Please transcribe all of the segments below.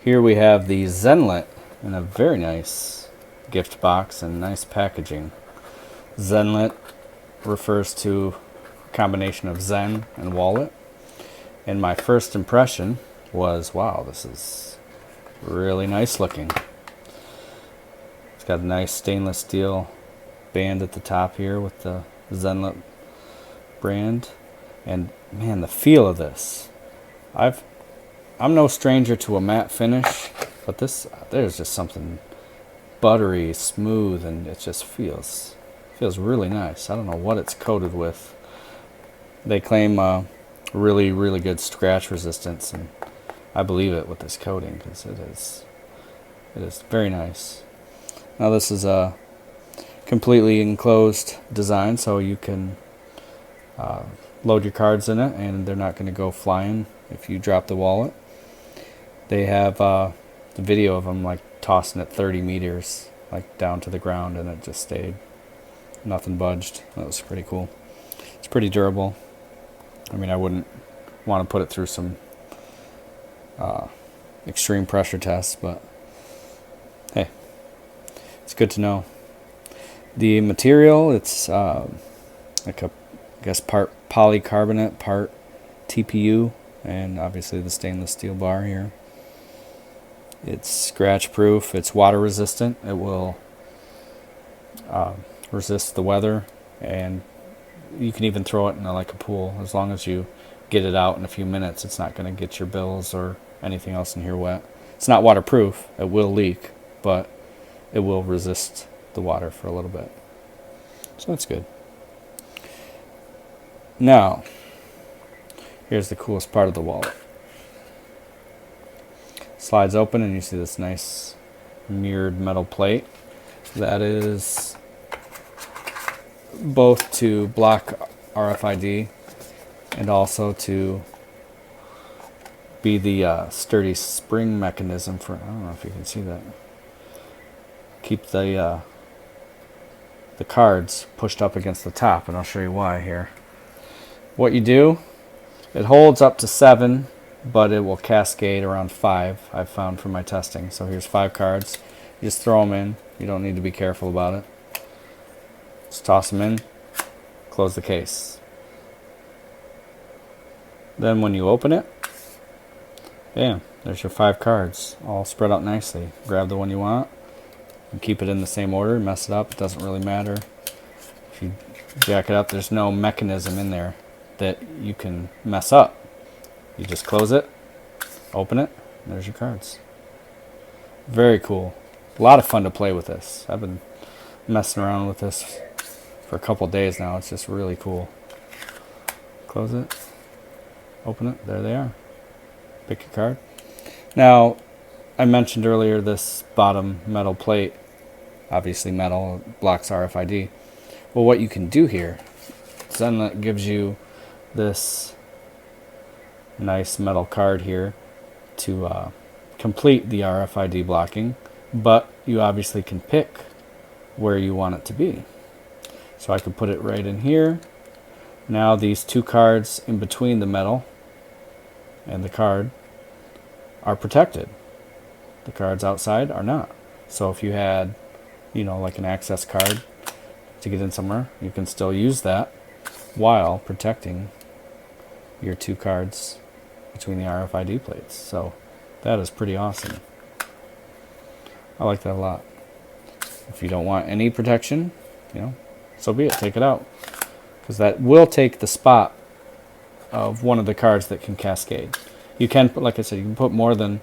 Here we have the Zenlet in a very nice gift box and nice packaging. Zenlet refers to a combination of Zen and wallet. And my first impression was, wow, this is really nice looking. It's got a nice stainless steel band at the top here with the Zenlet brand. And man, the feel of this. I'm no stranger to a matte finish, but there's just something buttery, smooth, and it just feels really nice. I don't know what it's coated with. They claim really, really good scratch resistance, and I believe it with this coating because it is very nice. Now this is a completely enclosed design, so you can load your cards in it, and they're not going to go flying if you drop the wallet. They have the video of them like tossing it 30 meters like down to the ground, and it just stayed. Nothing budged. That was pretty cool. It's pretty durable. I mean, I wouldn't want to put it through some extreme pressure tests, but hey, it's good to know. The material, it's like I guess part polycarbonate, part TPU, and obviously the stainless steel bar here. It's scratch proof, it's water resistant, it will resist the weather, and you can even throw it in like a pool. As long as you get it out in a few minutes, it's not going to get your bills or anything else in here wet. It's not waterproof, it will leak, but it will resist the water for a little bit. So that's good. Now, here's the coolest part of the wallet. Slides open and you see this nice mirrored metal plate. That is both to block RFID and also to be the sturdy spring mechanism for, I don't know if you can see that, keep the cards pushed up against the top, and I'll show you why here. What you do, it holds up to 7, but it will cascade around 5, I've found from my testing. So here's 5 cards. You just throw them in. You don't need to be careful about it. Just toss them in, close the case. Then when you open it, bam, there's your 5 cards all spread out nicely. Grab the one you want and keep it in the same order. Mess it up, it doesn't really matter. If you jack it up, there's no mechanism in there that you can mess up. You just close it, open it, and there's your cards. Very cool. A lot of fun to play with this. I've been messing around with this for a couple days now. It's just really cool. Close it, open it, there they are. Pick your card. Now, I mentioned earlier this bottom metal plate, obviously metal, blocks RFID. Well, what you can do here, Zenlet gives you this nice metal card here to complete the RFID blocking, but you obviously can pick where you want it to be. So I could put it right in here. Now these 2 cards in between the metal and the card are protected. The cards outside are not. So if you had, like an access card to get in somewhere, you can still use that while protecting your 2 cards between the RFID plates. So that is pretty awesome. I like that a lot. If you don't want any protection, so be it. Take it out, because that will take the spot of one of the cards that can cascade. You can put, like I said, you can put more than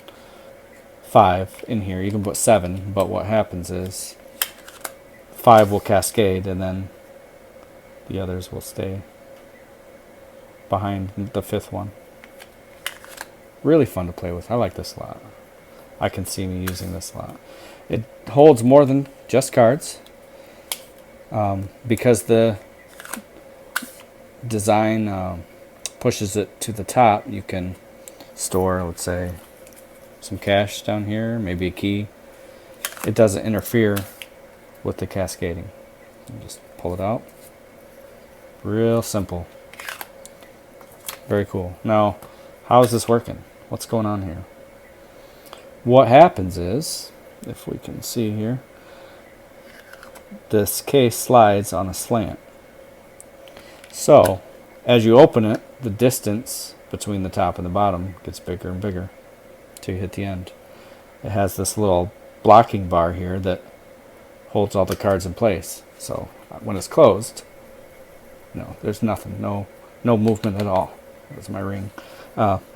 5 in here. You can put 7, but what happens is 5 will cascade, and then the others will stay behind the 5th one. Really fun to play with. I like this a lot. I can see me using this a lot. It holds more than just cards, because the design pushes it to the top. You can store, let's say, some cash down here, maybe a key. It doesn't interfere with the cascading. You just pull it out. Real simple. Very cool. Now, how is this working? What's going on here? what happens is, if we can see here, this case slides on a slant. So as you open it, the distance between the top and the bottom gets bigger and bigger till you hit the end. It has this little blocking bar here that holds all the cards in place. So when it's closed, there's nothing, no movement at all. That's my ring.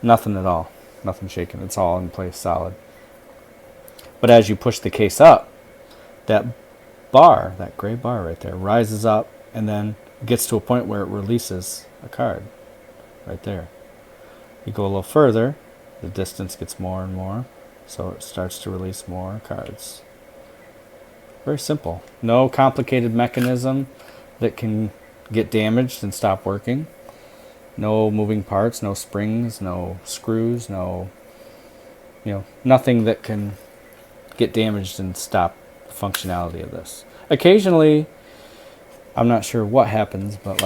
Nothing at all, nothing shaking. It's all in place, solid. But as you push the case up, that bar, that gray bar right there, rises up and then gets to a point where it releases a card right there. You go a little further, the distance gets more and more, so it starts to release more cards. Very simple. No complicated mechanism that can get damaged and stop working. No moving parts, no springs, no screws, nothing that can get damaged and stop the functionality of this. Occasionally, I'm not sure what happens, but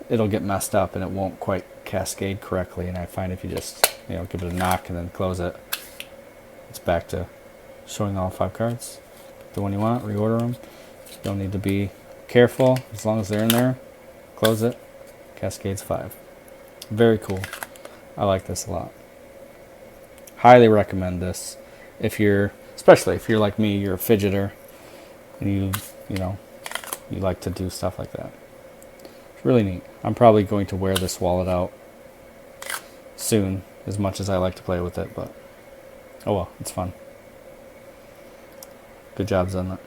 it'll get messed up and it won't quite cascade correctly. And I find if you just give it a knock and then close it, it's back to showing all 5 cards. Pick the one you want, reorder them. You don't need to be careful as long as they're in there. Close it, cascades 5. Very cool. I like this a lot. Highly recommend this especially if you're like me, you're a fidgeter and you like to do stuff like that. It's really neat. I'm probably going to wear this wallet out soon, as much as I like to play with it, but oh well, it's fun. Good job, Zenlet.